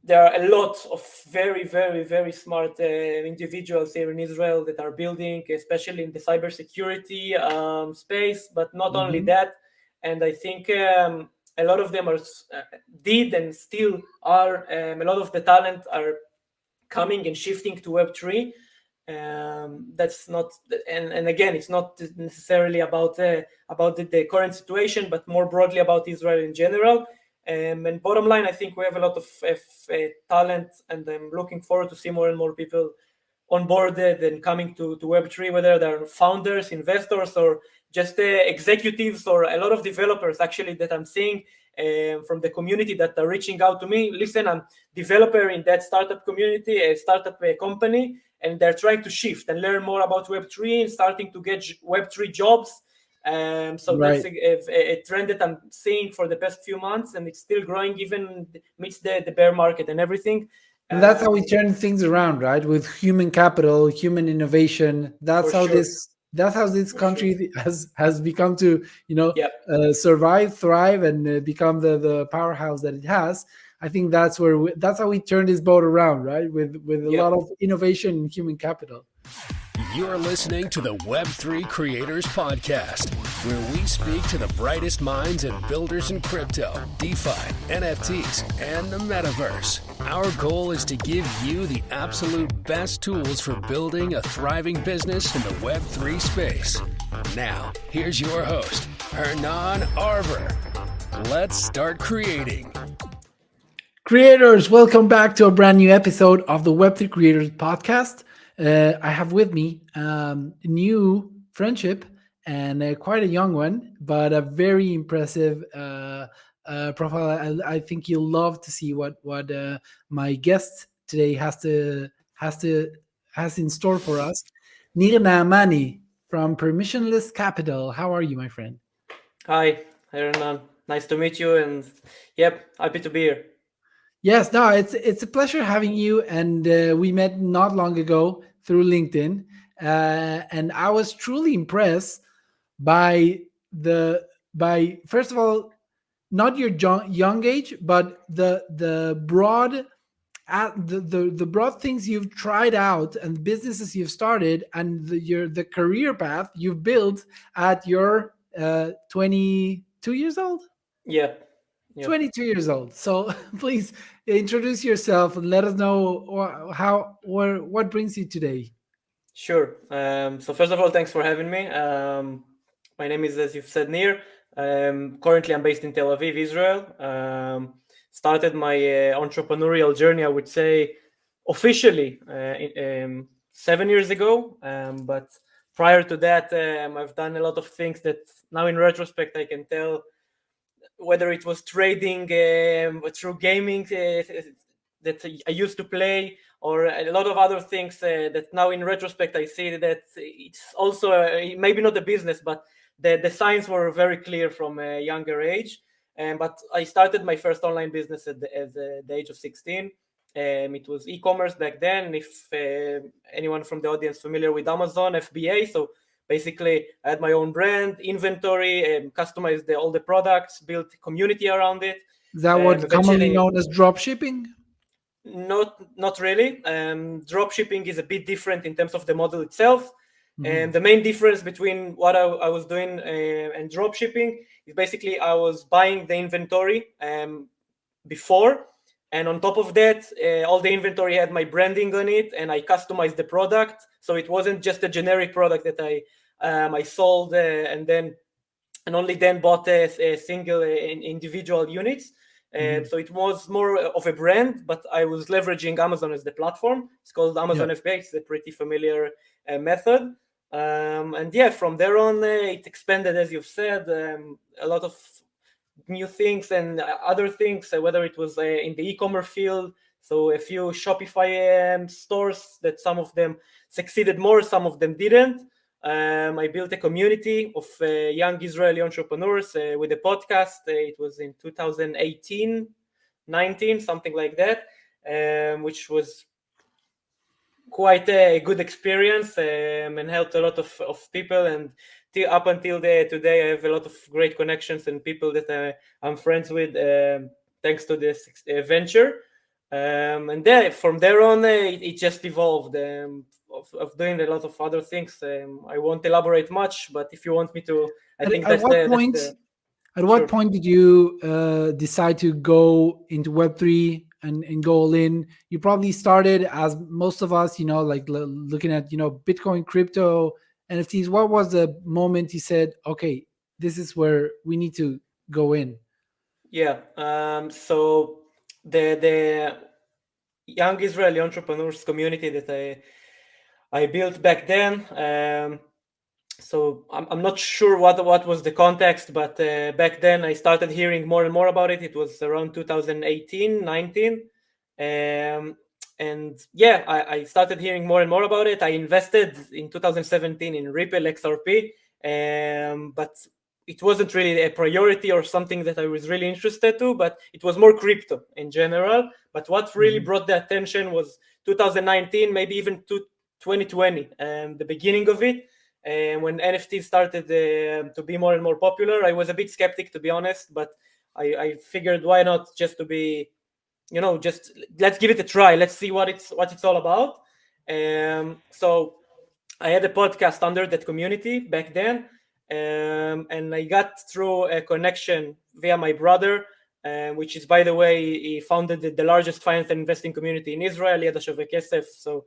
there are a lot of very, very, very smart individuals here in Israel that are building, especially in the cybersecurity space, but not only Mhm. that. And I think a lot of them did and still are, a lot of the talent are coming and shifting to Web3. That's not, and again, it's not necessarily about the current situation, but more broadly about Israel in general. And bottom line, I think we have a lot of talent, and I'm looking forward to see more and more people onboarded and coming to Web3, whether they're founders, investors, or just executives, or a lot of developers actually that I'm seeing from the community that are reaching out to me. Listen, I'm developer in that startup community, a startup company, and they're trying to shift and learn more about Web3 and starting to get Web3 jobs. So that's Right. a trend that I'm seeing for the past few months, and it's still growing even amidst the bear market and everything. And that's how we turn things around, right? With human capital, human innovation. For sure. That's how this For sure. country has become to, Yeah, survive, thrive, and become the powerhouse that it has. I think that's how we turn this boat around, right? With a yeah. lot of innovation and human capital. You're listening to the Web3 Creators Podcast, where we speak to the brightest minds and builders in crypto, DeFi, NFTs, and the metaverse. Our goal is to give you the absolute best tools for building a thriving business in the Web3 space. Now, here's your host, Hernan Arber. Let's start creating. Creators, welcome back to a brand new episode of the Web3 Creators Podcast. I have with me a new friendship and quite a young one, but a very impressive profile. I think you'll love to see what my guest today has in store for us. Nir Naamani from Permissionless Capital. How are you, my friend? Hi, Hernan. Nice to meet you, and yep, happy to be here. Yes, no, it's a pleasure having you. And we met not long ago through LinkedIn, and I was truly impressed by first of all, not your young age, but the broad the broad things you've tried out and businesses you've started, and the career path you've built at your 22 years old. Yeah, yeah. 22 years old. So please introduce yourself and let us know what brings you today. Sure. So first of all, thanks for having me. My name is, as you've said, Nir. Currently, I'm based in Tel Aviv, Israel. Started my entrepreneurial journey, I would say, officially 7 years ago. But prior to that, I've done a lot of things that now, in retrospect, I can tell, whether it was trading through gaming that I used to play, or a lot of other things that now in retrospect I see that it's also maybe not a business, but the signs were very clear from a younger age. But I started my first online business at the age of 16. It was e-commerce back then. If anyone from the audience familiar with Amazon FBA, so basically I had my own brand, inventory, customized all the products, built a community around it. Is that what commonly known as drop shipping? Not really. Drop shipping is a bit different in terms of the model itself. And the main difference between what I was doing and drop shipping is basically I was buying the inventory before, and on top of that, all the inventory had my branding on it, and I customized the product, so it wasn't just a generic product that I sold and only then bought a single individual units. So it was more of a brand, but I was leveraging Amazon as the platform. It's called Amazon FBA. It's a pretty familiar method. And yeah, from there on, it expanded, as you've said, a lot of new things and other things, whether it was in the e-commerce field. So a few Shopify stores that some of them succeeded more, some of them didn't. I built a community of young Israeli entrepreneurs with a podcast. It was in 2018, 19, something like that, which was quite a good experience and helped a lot of people. And up until today, I have a lot of great connections and people that I'm friends with thanks to this venture. And then from there on, it just evolved of doing a lot of other things. I won't elaborate much, but if you want me to, I think At what point? At what point did you decide to go into Web3 and go all in? You probably started as most of us, like looking at, Bitcoin, crypto, NFTs. What was the moment you said, okay, this is where we need to go in? Yeah. So the young Israeli entrepreneurs community that I built back then. So I'm not sure what was the context, but back then I started hearing more and more about it. It was around 2018, 19. And yeah, I started hearing more and more about it. I invested in 2017 in Ripple XRP, but it wasn't really a priority or something that I was really interested to, but it was more crypto in general. But what really brought the attention was 2019, maybe even 2020, the beginning of it. When NFTs started to be more and more popular, I was a bit skeptic, to be honest, but I figured why not just to be, just let's give it a try. Let's see what it's all about. So I had a podcast under that community back then, and I got through a connection via my brother, which is, by the way, he founded the largest finance and investing community in Israel, Yada Shove Kesef. So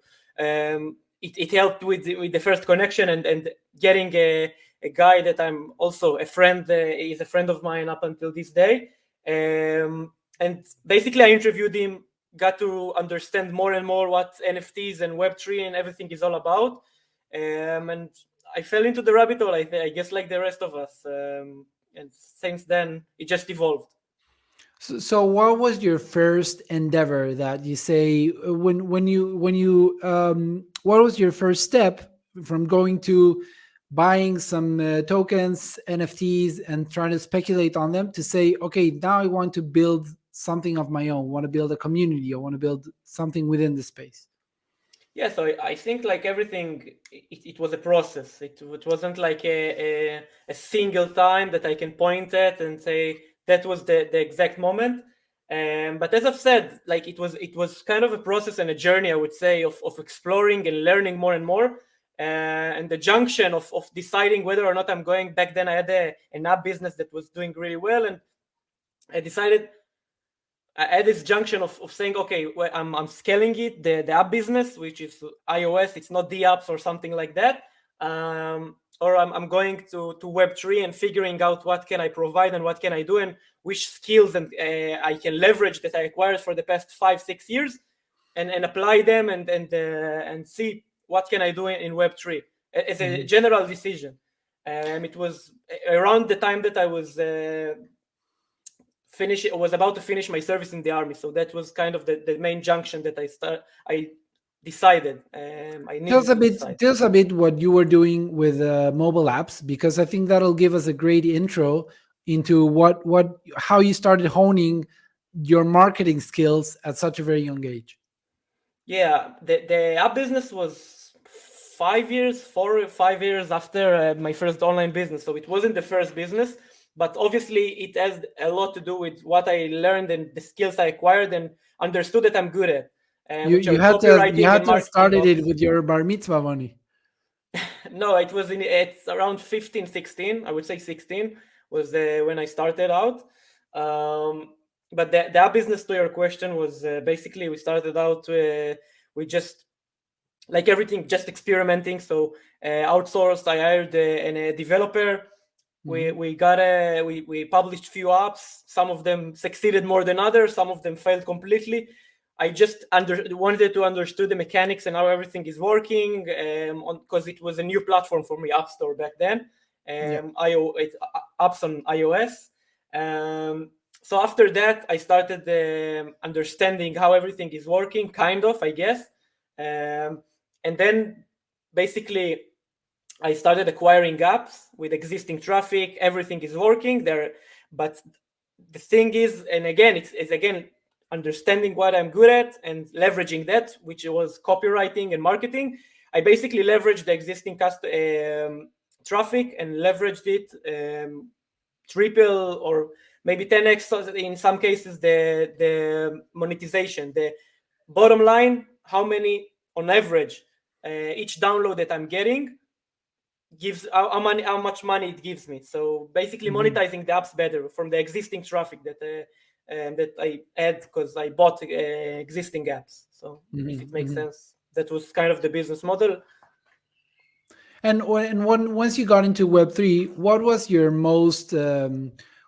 it helped with the first connection and getting a guy that I'm also a friend. He's a friend of mine up until this day. And basically I interviewed him, got to understand more and more what NFTs and Web3 and everything is all about. And I fell into the rabbit hole, I guess, like the rest of us. And since then, it just evolved. So what was your first endeavor that you say when you what was your first step from going to buying some tokens, NFTs, and trying to speculate on them to say, okay, now I want to build something of my own, I want to build a community, I want to build something within the space? Yeah, so I think like everything, it was a process. It wasn't like a single time that I can point at and say that was the exact moment. But as I've said, like it was kind of a process and a journey, I would say, of exploring and learning more and more. And the junction of deciding whether or not I'm going. Back then I had an app business that was doing really well, and I decided at this junction of saying, okay, well, I'm scaling it, the app business, which is iOS, it's not the apps or something like that, or I'm going to Web3 and figuring out what can I provide and what can I do and which skills and I can leverage that I acquired for the past 5-6 years and apply them and see what can I do in Web3 as a general decision. It was around the time that I was about to finish my service in the army, so that was kind of the main junction that I decided. Tell us a bit what you were doing with mobile apps, because I think that'll give us a great intro into how you started honing your marketing skills at such a very young age. Yeah, the app business was 4 or 5 years after my first online business, so it wasn't the first business. But obviously, it has a lot to do with what I learned and the skills I acquired and understood that I'm good at. You had to started it with your bar mitzvah money. No, it's around 15, 16. I would say 16 was when I started out. But the app business, to your question, was basically we started out we just like everything, just experimenting. So outsourced. I hired a developer. We published few apps. Some of them succeeded more than others. Some of them failed completely. I just wanted to understand the mechanics and how everything is working, because it was a new platform for me, App Store back then. Apps on iOS. So after that, I started understanding how everything is working, kind of, I guess. And then basically, I started acquiring apps with existing traffic. Everything is working there, but the thing is, and again, it's again understanding what I'm good at and leveraging that, which was copywriting and marketing. I basically leveraged the existing traffic and leveraged it triple or maybe 10x in some cases the monetization. The bottom line, how many on average each download that I'm getting gives how much money it gives me. So basically monetizing the apps better from the existing traffic that I had because I bought existing apps. So if it makes sense, that was kind of the business model. And once you got into Web3, what was your most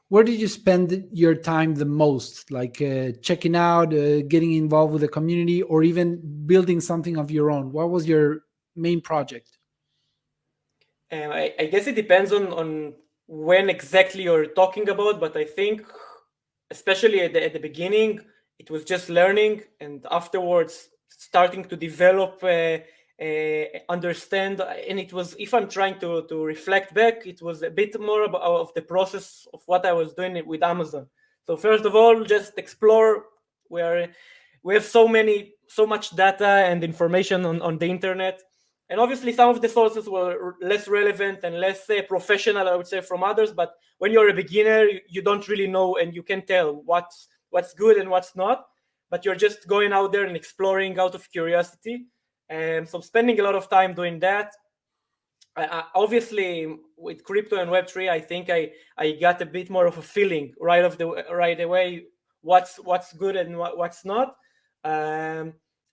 where did you spend your time the most? Like checking out, getting involved with the community, or even building something of your own? What was your main project? I guess it depends on when exactly you're talking about, but I think especially at the beginning, it was just learning, and afterwards starting to develop, understand. And it was, if I'm trying to reflect back, it was a bit more of the process of what I was doing with Amazon. So first of all, just explore. We have so much data and information on the internet. And obviously, some of the sources were less relevant and less professional, I would say, from others. But when you're a beginner, you don't really know, and you can tell what's good and what's not. But you're just going out there and exploring out of curiosity. And so spending a lot of time doing that. Obviously, with crypto and Web3, I think I got a bit more of a feeling right away what's good and what's not.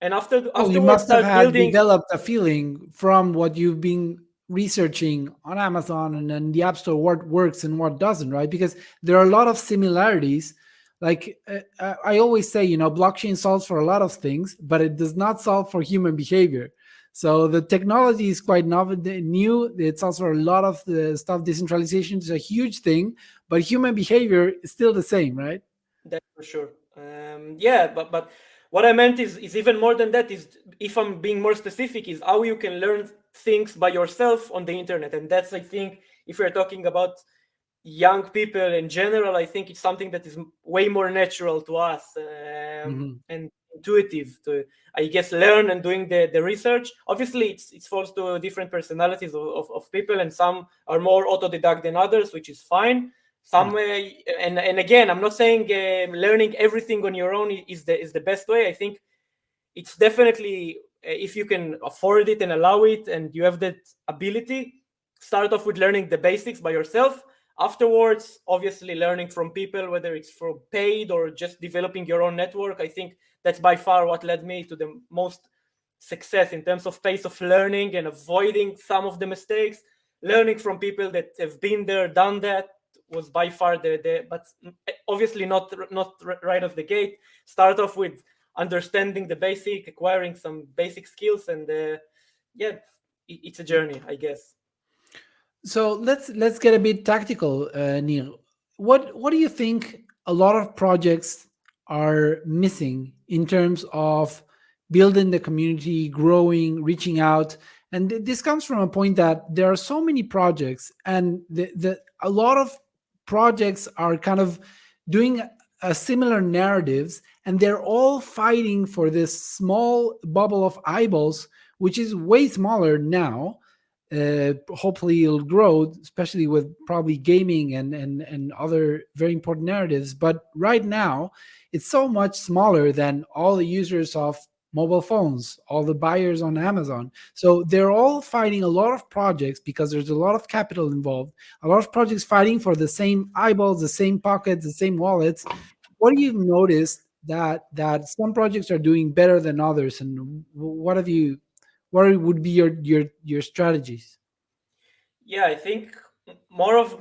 And afterwards, you must have had building, developed a feeling from what you've been researching on Amazon and the App Store, what works and what doesn't, right? Because there are a lot of similarities. Like I always say, blockchain solves for a lot of things, but it does not solve for human behavior. So the technology is quite new. It's also a lot of the stuff. Decentralization is a huge thing, but human behavior is still the same, right? That's for sure. But what I meant is even more than that. Is, if I'm being more specific, is how you can learn things by yourself on the internet. And that's, I think, if we're talking about young people in general, I think it's something that is way more natural to us and intuitive to, I guess, learn and doing the research. Obviously, it falls to different personalities of people, and some are more autodidact than others, which is fine. Some and again, I'm not saying learning everything on your own is the best way. I think it's definitely, if you can afford it and allow it, and you have that ability, start off with learning the basics by yourself. Afterwards, obviously, learning from people, whether it's from paid or just developing your own network. I think that's by far what led me to the most success in terms of pace of learning and avoiding some of the mistakes. Learning from people that have been there, done that, was by far but obviously not right off the gate. Start off with understanding the basic, acquiring some basic skills, and it's a journey, I guess. So let's get a bit tactical, Nir. What do you think a lot of projects are missing in terms of building the community, growing, reaching out? And this comes from a point that there are so many projects, and a lot of projects are kind of doing a similar narratives, and they're all fighting for this small bubble of eyeballs, which is way smaller now. Hopefully it'll grow, especially with probably gaming and other very important narratives. But right now, it's so much smaller than all the users of mobile phones, all the buyers on Amazon. So they're all fighting a lot of projects because there's a lot of capital involved, a lot of projects fighting for the same eyeballs, the same pockets, the same wallets. What do you notice that some projects are doing better than others, and what would be your strategies? Yeah, I think more of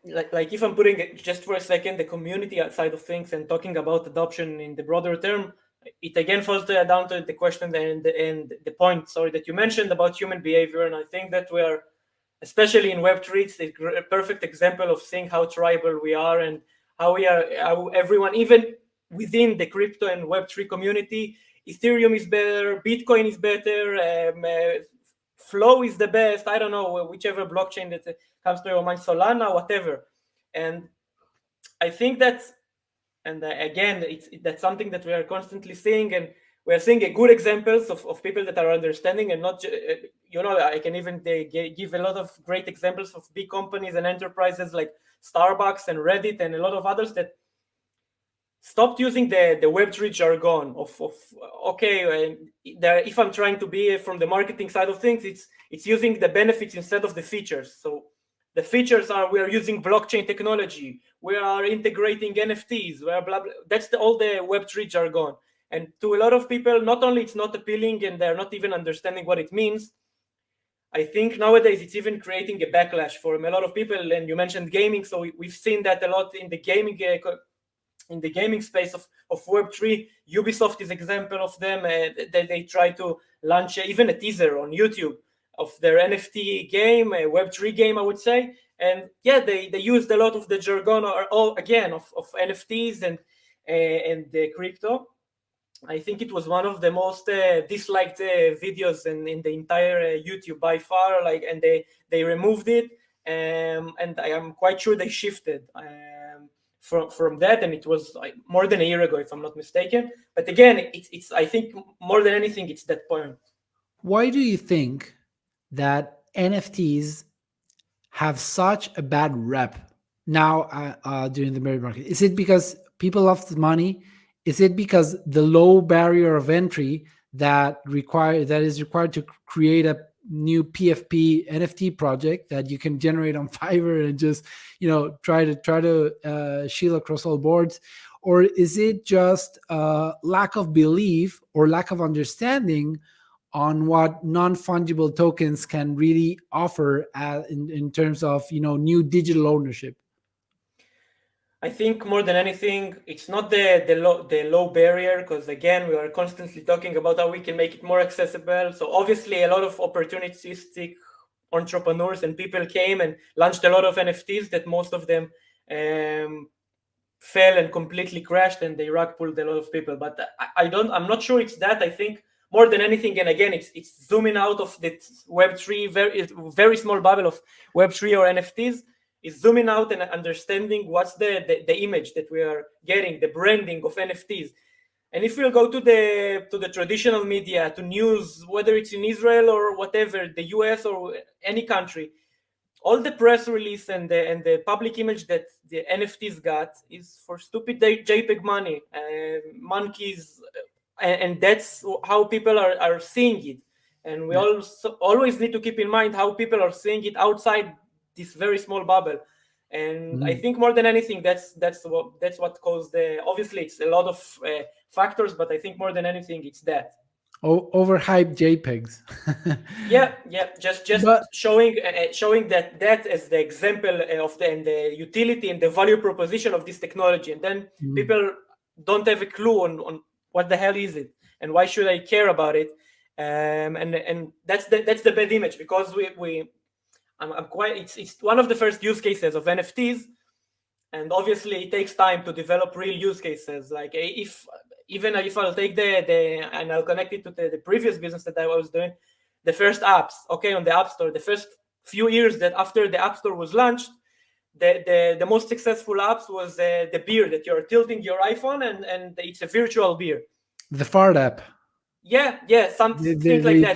like if I'm putting it just for a second, the community outside of things and talking about adoption in the broader term, it again falls down to the question and the point, that you mentioned about human behavior. And I think that we are, especially in Web3, it's a perfect example of seeing how tribal we are, and how everyone, even within the crypto and Web3 community, Ethereum is better, Bitcoin is better, Flow is the best, I don't know, whichever blockchain that comes to your mind, Solana, whatever. And I think that's, and again, that's something that we are constantly seeing, and we are seeing good examples of people that are understanding, and not, I can even give a lot of great examples of big companies and enterprises like Starbucks and Reddit and a lot of others that stopped using the Web3 jargon of okay, if I'm trying to be from the marketing side of things, it's using the benefits instead of the features. So the features are we are using blockchain technology, we are integrating NFTs, we are blah blah. That's all the Web3 jargon. And to a lot of people, not only it's not appealing and they're not even understanding what it means, I think nowadays it's even creating a backlash for a lot of people. And you mentioned gaming, so we've seen that a lot in the gaming space of Web3. Ubisoft is example of them. They try to launch even a teaser on YouTube of their NFT game, a Web3 game, I would say. And yeah, they used a lot of the jargon of NFTs and the crypto. I think it was one of the most disliked videos in the entire YouTube by far. And they removed it, and I am quite sure they shifted from that, and it was more than a year ago, if I'm not mistaken. But again, it's I think more than anything, it's that point. Why do you think that NFTs have such a bad rep now during the bear market? Is it because people love the money? Is it because the low barrier of entry that is required to create a new PFP NFT project that you can generate on Fiverr and just try to shield across all boards? Or is it just lack of belief or lack of understanding on what non-fungible tokens can really offer in terms of new digital ownership? I think more than anything, it's not the low barrier, because again, we are constantly talking about how we can make it more accessible. So obviously a lot of opportunistic entrepreneurs and people came and launched a lot of NFTs that most of them fell and completely crashed, and they rug pulled a lot of people. But I'm not sure it's that. I think more than anything, and again, it's zooming out of the Web3, very small bubble of Web3 or NFTs, is zooming out and understanding what's the image that we are getting, the branding of NFTs. And if we'll go to the traditional media, to news, whether it's in Israel or whatever, the US or any country, all the press release and the public image that the NFTs got is for stupid JPEG money, monkeys, and that's how people are seeing it. And we also always need to keep in mind how people are seeing it outside this very small bubble. And I think more than anything, that's what caused obviously it's a lot of factors, but I think more than anything it's that. Overhyped JPEGs. yeah just showing that as the example of the utility and the value proposition of this technology, and then people don't have a clue on what the hell is it and why should I care about it. And that's the bad image, because it's one of the first use cases of NFTs, and obviously it takes time to develop real use cases. Like if I'll take and I'll connect it to the previous business that I was doing, the first apps, on the App Store, the first few years that after the App Store was launched, the most successful apps was the beer that you're tilting your iPhone and it's a virtual beer. The fart app. Yeah, something like that.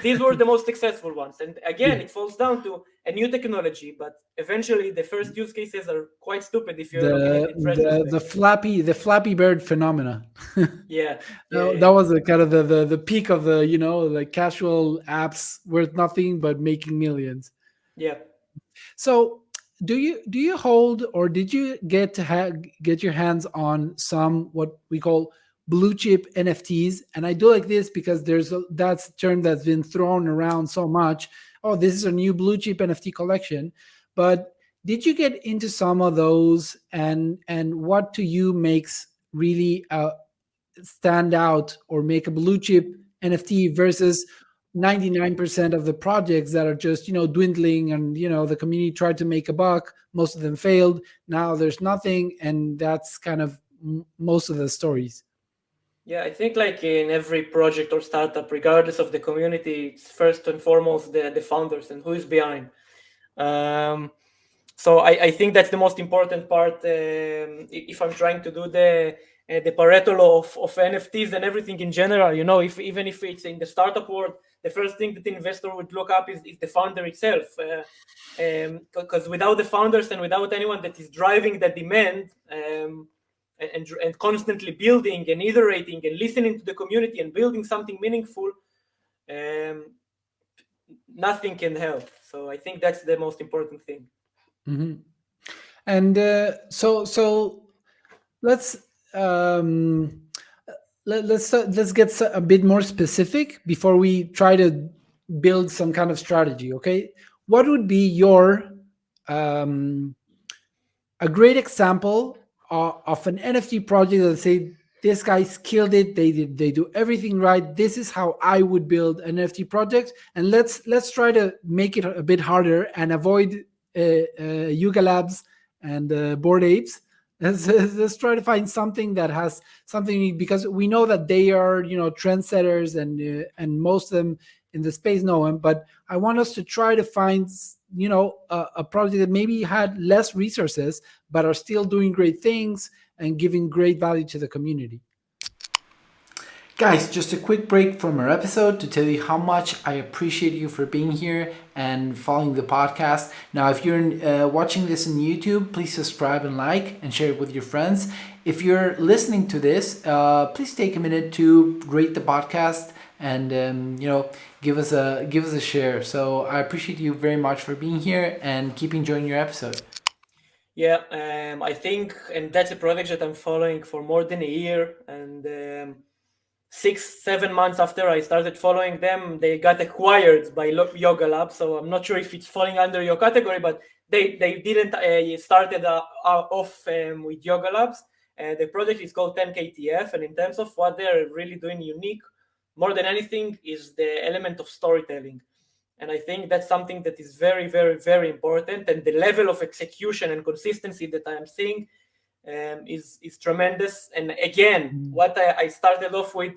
These were the most successful ones. And again, it falls down to a new technology, but eventually the first use cases are quite stupid if you're looking at it. The Flappy Bird phenomena. That was the kind of the peak of the like casual apps worth nothing but making millions. Yeah. So do you hold, or did you get your hands on some what we call blue chip NFTs? And I do like this because that's a term that's been thrown around so much. Oh, this is a new blue chip NFT collection. But did you get into some of those, and what to you makes really stand out or make a blue chip NFT versus 99% of the projects that are just dwindling, and the community tried to make a buck, most of them failed, now there's nothing, and that's kind of most of the stories? Yeah, I think like in every project or startup, regardless of the community, it's first and foremost the founders and who is behind. So I think that's the most important part. If I'm trying to do the Pareto law of NFTs and everything in general, even if it's in the startup world, the first thing that the investor would look up is the founder itself. Because without the founders and without anyone that is driving the demand and constantly building and iterating and listening to the community and building something meaningful, nothing can help. So I think that's the most important thing. Mm-hmm. And so let's get a bit more specific before we try to build some kind of strategy. Okay, what would be your a great example of an NFT project that say this guy's killed it, they do everything right, this is how I would build an NFT project? And let's try to make it a bit harder and avoid Yuga Labs and Bored Apes. Let's try to find something that has something unique, because we know that they are, trendsetters, and most of them in the space know them. But I want us to try to find, a project that maybe had less resources but are still doing great things and giving great value to the community. Guys, just a quick break from our episode to tell you how much I appreciate you for being here and following the podcast. Now, if you're watching this on YouTube, please subscribe and like and share it with your friends. If you're listening to this, please take a minute to rate the podcast and give us a share. So I appreciate you very much for being here, and keep enjoying your episode. Yeah, I think, and that's a project that I'm following for more than a year, and 6-7 months after I started following them, they got acquired by Yoga Lab. So I'm not sure if it's falling under your category, but they didn't started off with Yoga Labs. The project is called 10KTF, and in terms of what they're really doing unique, more than anything, is the element of storytelling. And I think that's something that is very, very, very important. And the level of execution and consistency that I am seeing is tremendous. And again, what I started off with,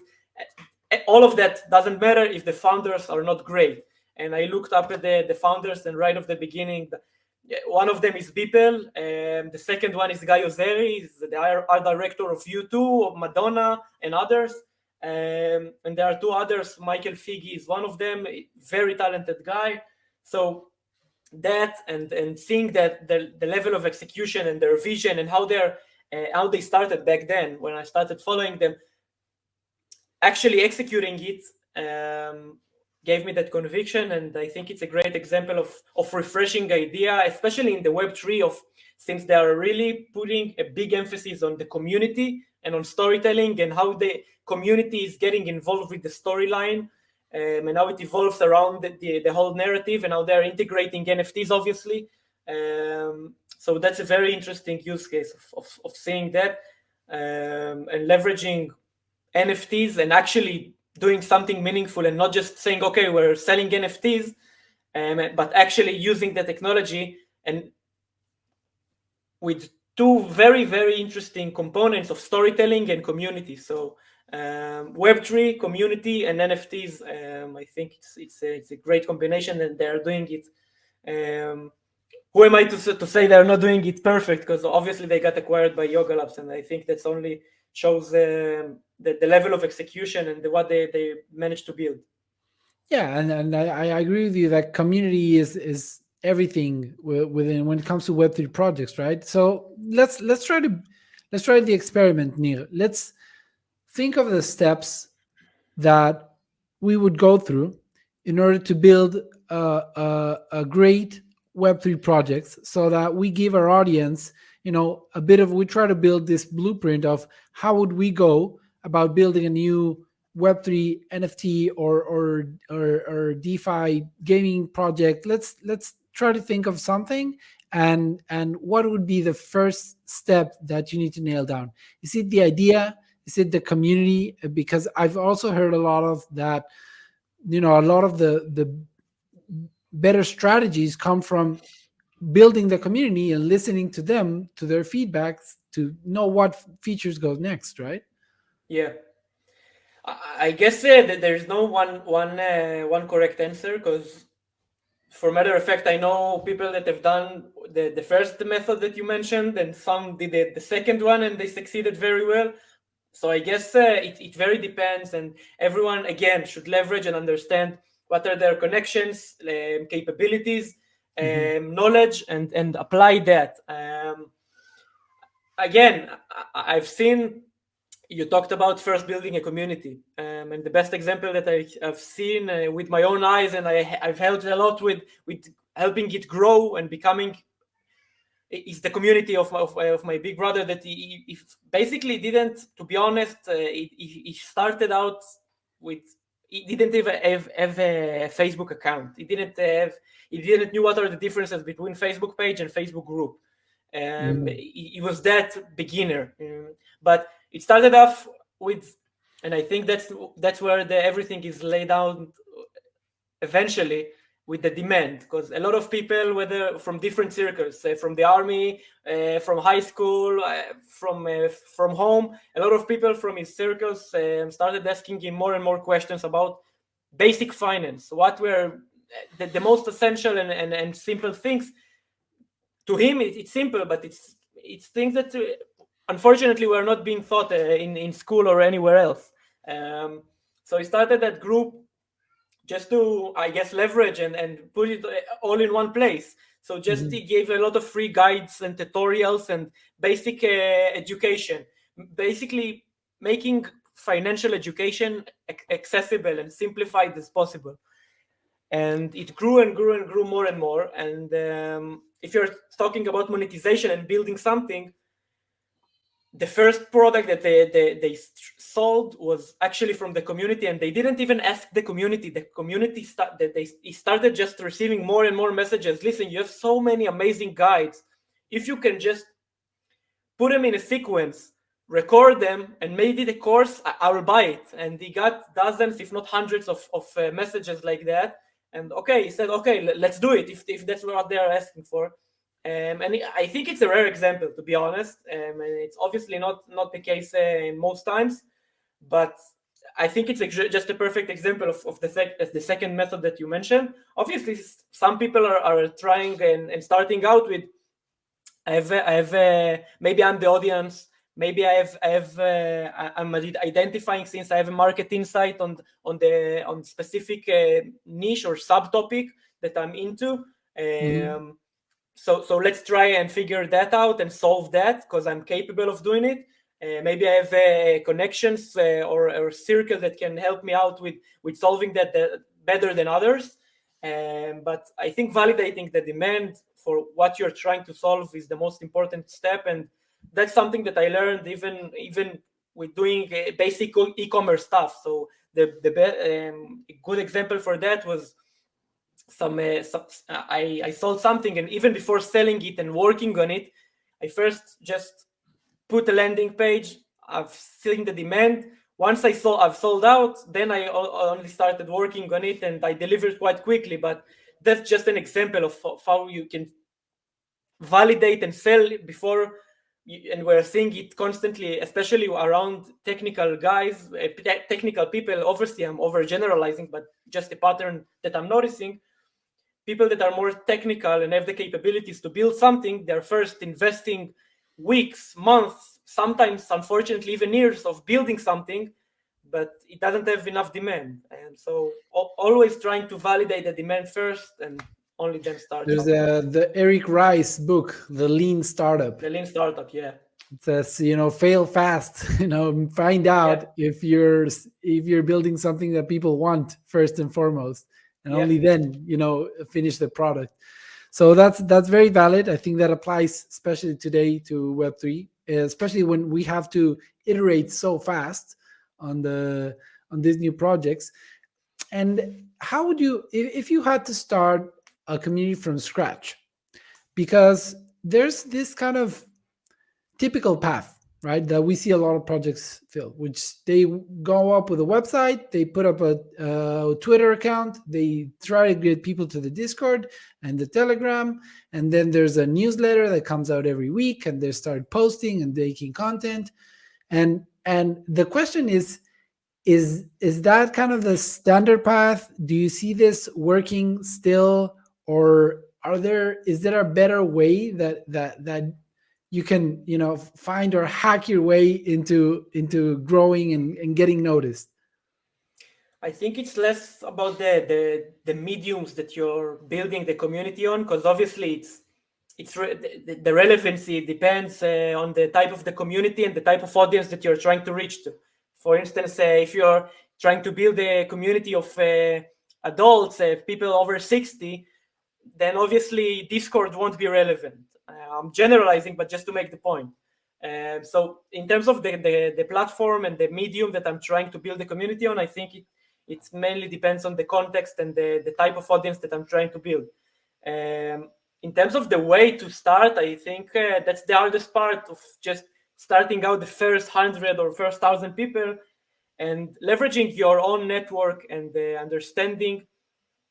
all of that doesn't matter if the founders are not great. And I looked up at the founders, and right off the beginning, one of them is Beeple, the second one is Guy Ozeri, he's the art director of U2, of Madonna, and others. And there are two others. Michael Figge is one of them, very talented guy. So that and seeing that the level of execution and their vision and how they started back then, when I started following them, actually executing it gave me that conviction. And I think it's a great example of refreshing idea, especially in the Web3, since they are really putting a big emphasis on the community and on storytelling, and how the community is getting involved with the storyline, and how it evolves around the whole narrative, and how they're integrating NFTs, obviously. So that's a very interesting use case of seeing that, and leveraging NFTs and actually doing something meaningful, and not just saying, okay, we're selling NFTs, but actually using the technology, and with two very, very interesting components of storytelling and community. So Web3, community, and NFTs, I think it's a great combination, and they're doing it. Who am I to say they're not doing it perfect? Because obviously they got acquired by Yoga Labs, and I think that's only shows the level of execution and what they managed to build. Yeah, and I agree with you that community is everything within when it comes to Web3 projects, right? So let's try the experiment, Nir. Let's think of the steps that we would go through in order to build a great Web3 project, so that we give our audience, we try to build this blueprint of how would we go about building a new Web3 NFT or DeFi gaming project. Let's try to think of something, and what would be the first step that you need to nail down? Is it the idea? Is it the community? Because I've also heard a lot of that, a lot of the better strategies come from building the community and listening to them, to their feedbacks, to know what features go next, right? Yeah. I guess that there's no one correct answer, because for matter of fact, I know people that have done the first method that you mentioned, and some did the second one and they succeeded very well. So I guess it very depends, and everyone, again, should leverage and understand what are their connections, capabilities, knowledge, and apply that. Again, I've seen, you talked about first building a community, and the best example that I've seen with my own eyes, and I've helped a lot with helping it grow and becoming, is the community of my big brother, that he basically didn't, to be honest, he started out with, he didn't even have a Facebook account. He didn't knew what are the differences between Facebook page and Facebook group. He was that beginner, but it started off with, and I think that's where everything is laid out eventually, with the demand, because a lot of people, whether from different circles, from the army, from high school, from home, a lot of people from his circles started asking him more and more questions about basic finance, what were the most essential and simple things. To him, it's simple, but it's things that unfortunately were not being taught in school or anywhere else. So he started that group just to, I guess, leverage and put it all in one place. So just he gave a lot of free guides and tutorials and basic education, basically making financial education accessible and simplified as possible. And it grew and grew and grew more and more. And if you're talking about monetization and building something, the first product that they sold was actually from the community, and they didn't even ask the community. The community started just receiving more and more messages. Listen, you have so many amazing guides. If you can just put them in a sequence, record them, and maybe the course, I will buy it. And he got dozens, if not hundreds of messages like that. And he said, okay, let's do it if that's what they're asking for. And I think it's a rare example, to be honest. And it's obviously not the case most times, but I think it's just a perfect example of the second method that you mentioned. Obviously, some people are trying and starting out with, maybe I'm the audience. Maybe I'm identifying, since I have a market insight on specific niche or subtopic that I'm into. So let's try and figure that out and solve that, because I'm capable of doing it. Maybe I have connections or a circle that can help me out with solving that better than others. But I think validating the demand for what you're trying to solve is the most important step, and that's something that I learned even with doing basic e-commerce stuff. So a good example for that was I sold something, and even before selling it and working on it, I first just put a landing page. I've seen the demand. Once I've sold out, then I only started working on it, and I delivered quite quickly. But that's just an example of how you can validate and sell before. And we're seeing it constantly, especially around technical guys, technical people. Obviously, I'm overgeneralizing, but just a pattern that I'm noticing. People that are more technical and have the capabilities to build something, they're first investing weeks, months, sometimes, unfortunately, even years of building something, but it doesn't have enough demand. And so always trying to validate the demand first and only then start. There's the Eric Rice book, The Lean Startup. The Lean Startup, yeah. It says, fail fast, find out if you're building something that people want first and foremost, and only then, finish the product. So that's very valid. I think that applies especially today to Web3, especially when we have to iterate so fast on these new projects. And how would you, if you had to start a community from scratch, because there's this kind of typical path, right, that we see a lot of projects fill, which they go up with a website, they put up a Twitter account, they try to get people to the Discord and the Telegram, and then there's a newsletter that comes out every week, and they start posting and making content. And the question is that kind of the standard path? Do you see this working still, or is there a better way that you can find or hack your way into growing and getting noticed? I think it's less about the mediums that you're building the community on, because obviously the relevancy depends on the type of the community and the type of audience that you're trying to reach to. For instance, if you're trying to build a community of adults, people over 60, then obviously Discord won't be relevant. I'm generalizing, but just to make the point. So in terms of the platform and the medium that I'm trying to build the community on, I think it mainly depends on the context and the type of audience that I'm trying to build. In terms of the way to start, I think that's the hardest part of just starting out the first 100 or first 1,000 people and leveraging your own network and the understanding.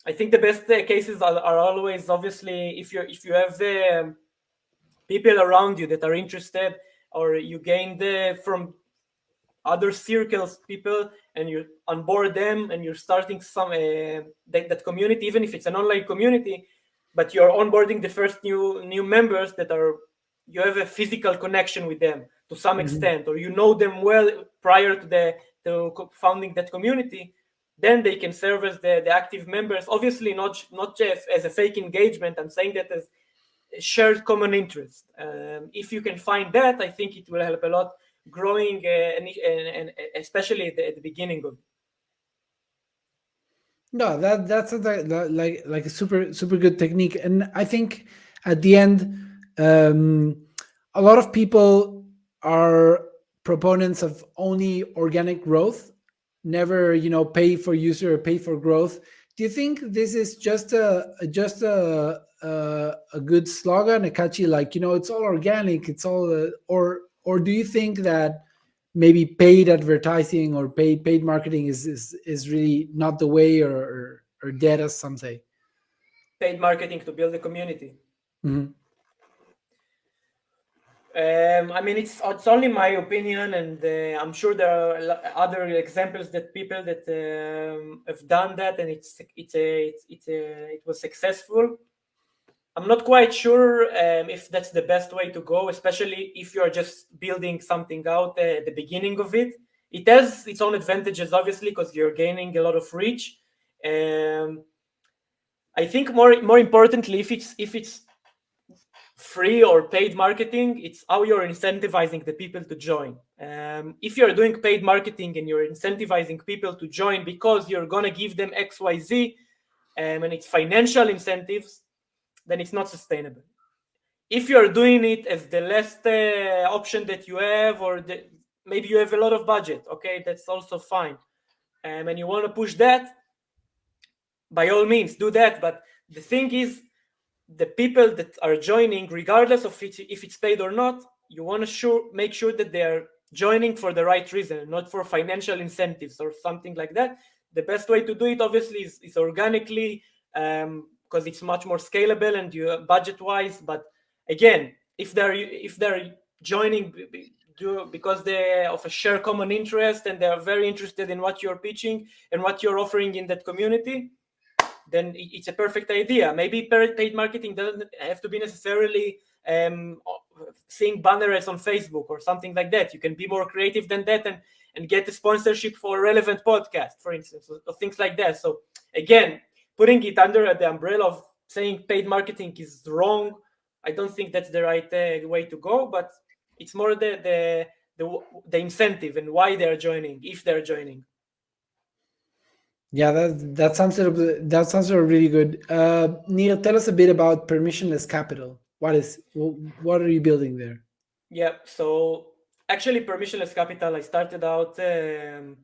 I think the best cases are always, obviously, if you have people around you that are interested, or you gain from other circles people and you onboard them and you're starting some that community, even if it's an online community, but you're onboarding the first new members that you have a physical connection with them to some extent, or you know them well prior to founding that community, then they can serve as the active members. Obviously not just as a fake engagement. I'm saying that as shared common interest. If you can find that, I think it will help a lot growing and especially at the beginning of it. No, that's like a super good technique, and I think at the end, a lot of people are proponents of only organic growth, never pay for user or pay for growth. Do you think this is just a good slogan, a catchy it's all organic, it's all or do you think that maybe paid advertising or paid marketing is really not the way, or dead, as some say? Paid marketing to build a community. Mm-hmm. I mean, it's only my opinion, and I'm sure there are other examples that people that have done that, and it was successful. I'm not quite sure if that's the best way to go, especially if you're just building something out at the beginning of it. It has its own advantages, obviously, because you're gaining a lot of reach. I think more importantly, if it's free or paid marketing, it's how you're incentivizing the people to join. If you're doing paid marketing and you're incentivizing people to join because you're gonna give them XYZ, and it's financial incentives, then it's not sustainable. If you're doing it as the last option that you have, or maybe you have a lot of budget, okay, that's also fine, and you want to push that, by all means do that. But the thing is, the people that are joining, regardless of if it's paid or not, you want to make sure that they are joining for the right reason, not for financial incentives or something like that. The best way to do it, obviously, is organically, because it's much more scalable and you budget-wise. But again, if they're joining because they of a shared common interest and they are very interested in what you're pitching and what you're offering in that community, then it's a perfect idea. Maybe paid marketing doesn't have to be necessarily seeing banners on Facebook or something like that. You can be more creative than that and get a sponsorship for a relevant podcast, for instance, or things like that. So again, putting it under the umbrella of saying paid marketing is wrong, I don't think that's the right way to go. But it's more the incentive and why they're joining, if they're joining. Yeah, that sounds really good. Nir, tell us a bit about Permissionless Capital. What are you building there? Yeah, so actually Permissionless Capital, I started out a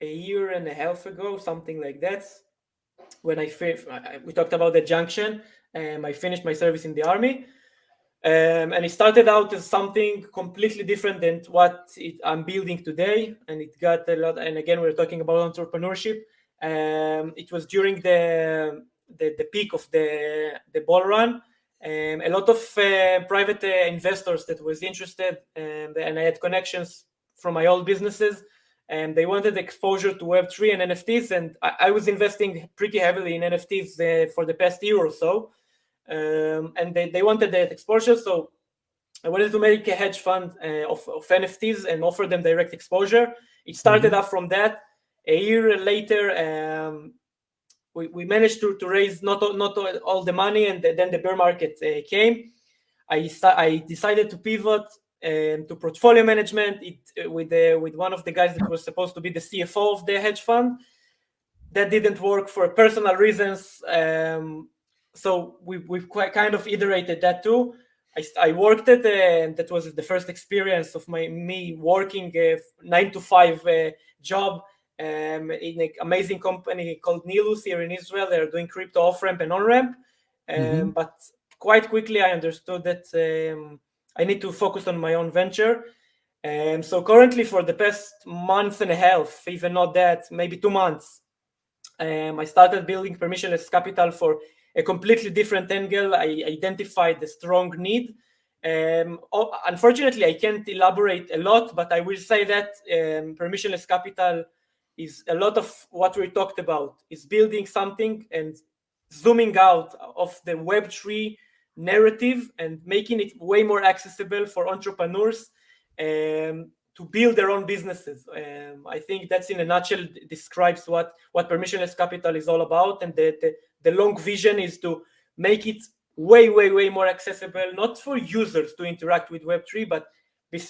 year and a half ago, something like that. When we talked about the junction, I finished my service in the army, and it started out as something completely different than what I'm building today, and it got a lot. And again, we're talking about entrepreneurship. It was during the peak of the bull run. A lot of private investors that was interested, and I had connections from my old businesses, and they wanted exposure to Web3 and NFTs, and I was investing pretty heavily in NFTs for the past year or so, and they wanted that exposure. So I wanted to make a hedge fund of NFTs and offer them direct exposure. It started off from that. a year later, we managed to raise not all the money, and then the bear market came. I decided to pivot to portfolio management with one of the guys that was supposed to be the CFO of the hedge fund. That didn't work for personal reasons, so we've quite kind of iterated that too. I worked at that was the first experience of me working 9 to 5 job in an amazing company called Nilus here in Israel. They're doing crypto off-ramp and on-ramp, but quite quickly I understood that I need to focus on my own venture. So currently, for the past month and a half, even not that, maybe 2 months, I started building Permissionless Capital for a completely different angle. I identified the strong need. Unfortunately, I can't elaborate a lot, but I will say that Permissionless Capital is a lot of what we talked about, is building something and zooming out of the Web3 narrative and making it way more accessible for entrepreneurs to build their own businesses. I think that's in a nutshell describes what Permissionless Capital is all about, and the long vision is to make it way more accessible, not for users to interact with Web3, but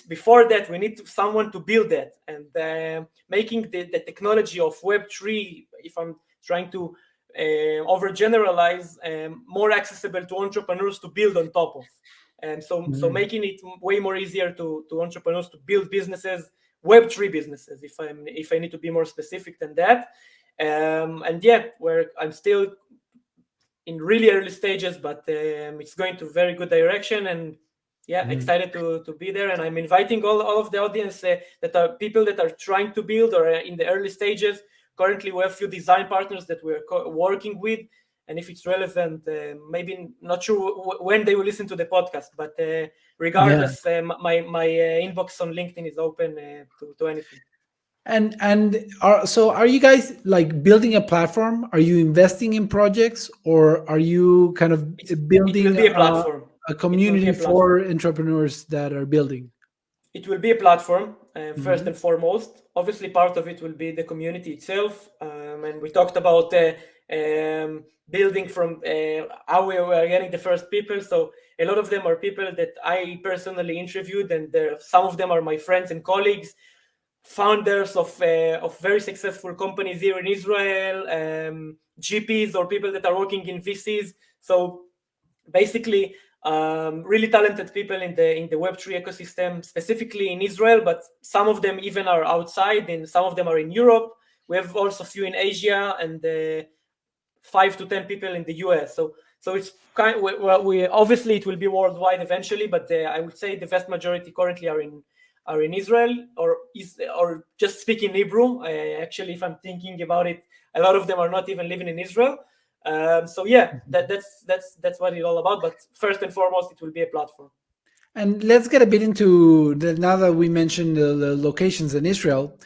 before that we need someone to build that, and making the technology of Web3, if I'm trying to overgeneralize, more accessible to entrepreneurs to build on top of. And so making it way more easier to entrepreneurs to build businesses, Web3 businesses, if I need to be more specific than that. And yeah, where I'm still in really early stages, but it's going to very good direction, and excited to be there. And I'm inviting all of the audience that are people that are trying to build or are in the early stages. Currently, we have a few design partners that we're working with. And if it's relevant, maybe not sure when they will listen to the podcast, but regardless, my inbox on LinkedIn is open to anything. And are you guys like building a platform? Are you investing in projects, or are you kind of building a platform, a community for entrepreneurs that are building? It will be a platform, first and foremost. Obviously, part of it will be the community itself, and we talked about building from how we are getting the first people. So a lot of them are people that I personally interviewed, and some of them are my friends and colleagues, founders of very successful companies here in Israel, GPs or people that are working in VCs. So basically, really talented people in the Web3 ecosystem, specifically in Israel, but some of them even are outside, and some of them are in Europe. We have also a few in Asia, and 5 to 10 people in the US. So it's kind of, we obviously it will be worldwide eventually, but I would say the vast majority currently are in Israel, or just speak in Hebrew. Actually, if I'm thinking about it, a lot of them are not even living in Israel. So yeah, that's what it's all about. But first and foremost, it will be a platform. And let's get a bit into now that we mentioned the locations in Israel.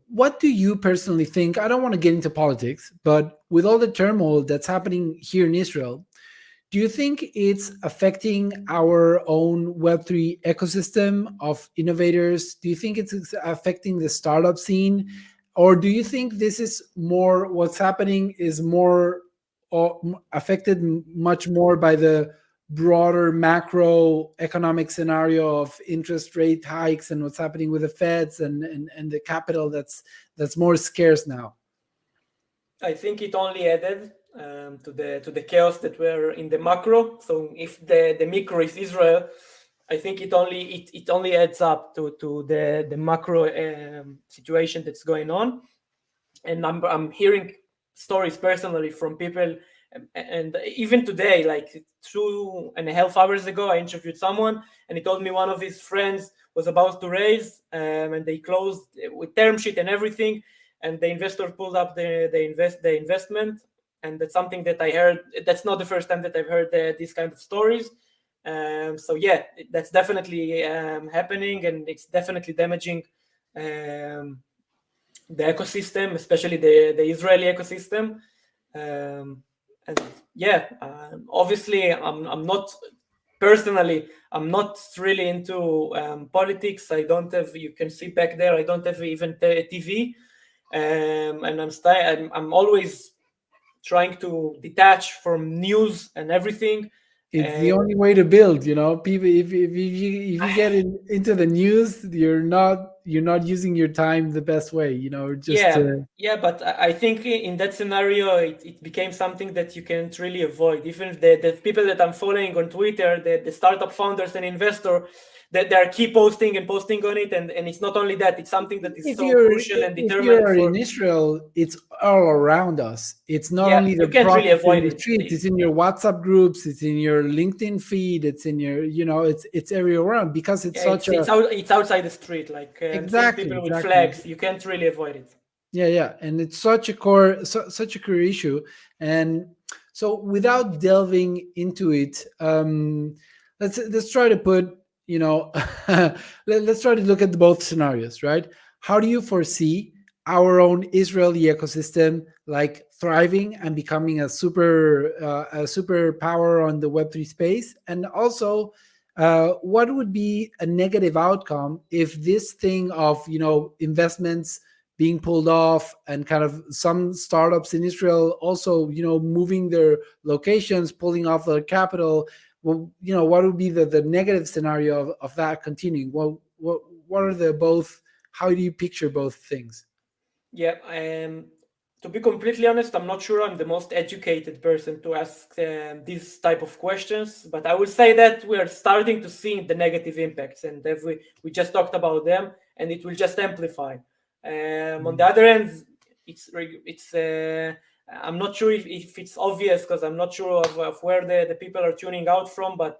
What do you personally think? I don't want to get into politics, but with all the turmoil that's happening here in Israel, do you think it's affecting our own Web3 ecosystem of innovators? Do you think it's affecting the startup scene? Or do you think this is more, what's happening is more affected much more by the broader macroeconomic scenario of interest rate hikes and what's happening with the Feds and the capital that's more scarce now? I think it only added to the chaos that we're in the macro. So if the micro is Israel, I think it only adds up to the macro situation that's going on. And I'm hearing stories personally from people, and even today, like 2.5 hours ago, I interviewed someone, and he told me one of his friends was about to raise, and they closed with term sheet and everything, and the investor pulled up the investment. And that's something that I heard. That's not the first time that I've heard these kind of stories. So yeah, that's definitely happening, and it's definitely damaging the ecosystem, especially the Israeli ecosystem. And yeah, obviously, I'm not personally. I'm not really into politics. I don't have. You can see back there. I don't have even TV. and I'm always trying to detach from news and everything. It's the only way to build, people. If you get into the news, you're not using your time the best way, just but I think in that scenario it became something that you can't really avoid. Even the people that I'm following on Twitter, the startup founders and investor, that they are keep posting on it, and it's not only that, it's something that is so crucial and if determined you're for. in Israel, it's all around us. It's not only the you can't really prophets in avoid the it. streets. It's in your WhatsApp groups. It's in your LinkedIn feed. It's in your, it's everywhere around, because it's it's outside the street, like exactly, people with exactly. flags. You can't really avoid it. Yeah, and it's such a core issue. And so, without delving into it, let's try to put, let's try to look at both scenarios, right? How do you foresee our own Israeli ecosystem like thriving and becoming a superpower on the Web3 space? And also, what would be a negative outcome if this thing of investments being pulled off, and kind of some startups in Israel also moving their locations, pulling off their capital? Well, what would be the negative scenario of that continuing? Well, what are the both? How do you picture both things? Yeah, to be completely honest, I'm not sure I'm the most educated person to ask these type of questions, but I would say that we are starting to see the negative impacts, and if we just talked about them, and it will just amplify. On the other end, it's I'm not sure if it's obvious, because I'm not sure of where the people are tuning out from, but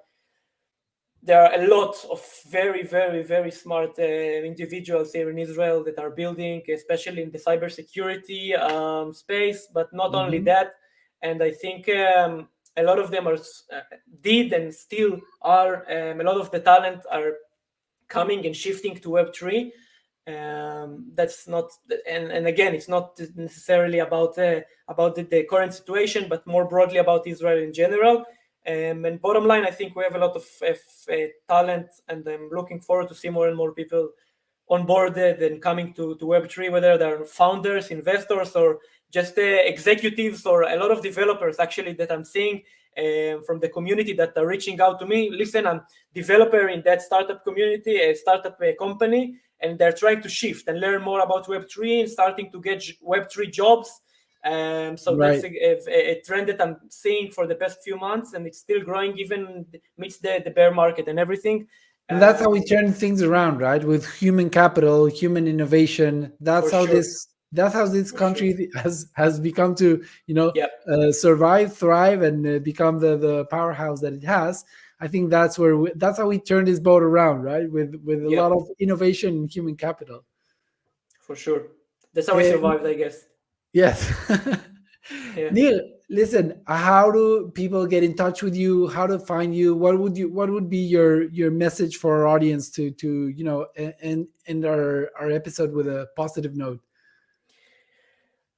there are a lot of very, very, very smart individuals here in Israel that are building, especially in the cybersecurity space, but not only that. And I think a lot of them did and still are, a lot of the talent are coming and shifting to Web3. That's not, and again, it's not necessarily about the current situation, but more broadly about Israel in general. And bottom line, I think we have a lot of talent, and I'm looking forward to see more and more people onboarded and coming to Web3, whether they're founders, investors, or just executives, or a lot of developers actually that I'm seeing from the community that are reaching out to me. Listen, I'm developer in that startup community, a startup company, and they're trying to shift and learn more about Web3 and starting to get Web3 jobs. So Right. that's a trend that I'm seeing for the past few months, and it's still growing even amidst the bear market and everything. And that's how we turn things around, right? With human capital, human innovation. That's how this country has become to survive, thrive, and become the powerhouse that it has. I think that's how we turn this boat around, right? With a lot of innovation and human capital. For sure, that's how we survived, I guess. Yes. Nir, listen, how do people get in touch with you? How to find you? What would be your message for our audience to end our episode with a positive note?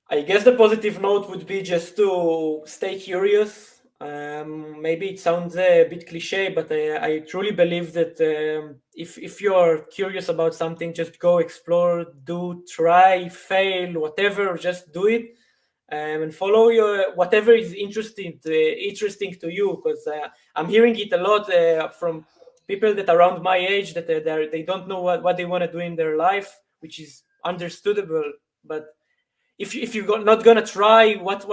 I guess the positive note would be just to stay curious. Maybe it sounds a bit cliche, but I truly believe that if you're curious about something, just go explore, try, fail, whatever, just do it. And follow whatever is interesting to you, because I'm hearing it a lot from people that are around my age, that they don't know what they want to do in their life, which is understandable. But if you're not gonna try what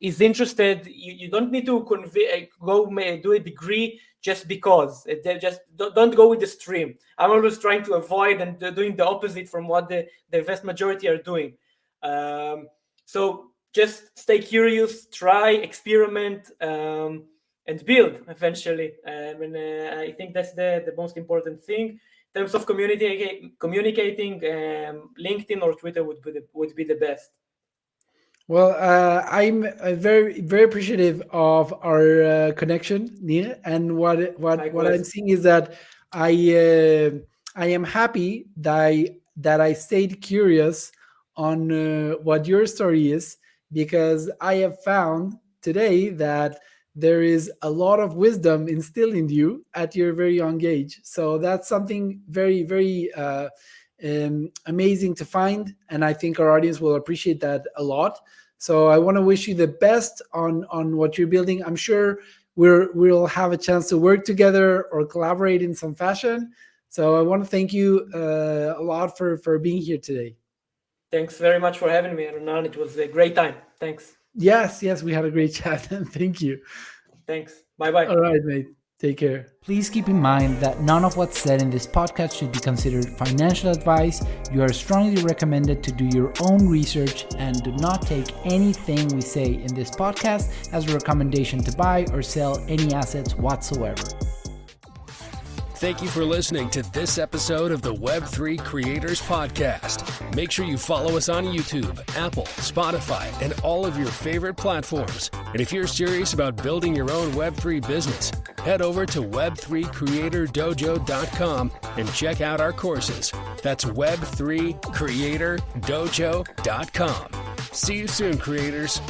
is interested, you don't need to go do a degree just because. Just don't go with the stream. I'm always trying to avoid and doing the opposite from what the vast majority are doing. So just stay curious, try, experiment, and build eventually. And I think that's the most important thing. In terms of communicating, LinkedIn or Twitter would be the best. Well, I'm very very appreciative of our connection, Nir. And what I'm seeing is that I am happy that I stayed curious on what your story is, because I have found today that there is a lot of wisdom instilled in you at your very young age. So that's something very very amazing to find, and I think our audience will appreciate that a lot. So I want to wish you the best on what you're building. I'm sure we'll have a chance to work together or collaborate in some fashion. So I want to thank you a lot for being here today. Thanks very much for having me, Renan. It was a great time. Thanks. Yes, we had a great chat. Thank you. Thanks. Bye-bye. All right, mate. Take care. Please keep in mind that none of what's said in this podcast should be considered financial advice. You are strongly recommended to do your own research and do not take anything we say in this podcast as a recommendation to buy or sell any assets whatsoever. Thank you for listening to this episode of the Web3 Creators Podcast. Make sure you follow us on YouTube, Apple, Spotify, and all of your favorite platforms. And if you're serious about building your own Web3 business, head over to web3creatordojo.com and check out our courses. That's web3creatordojo.com. See you soon, creators.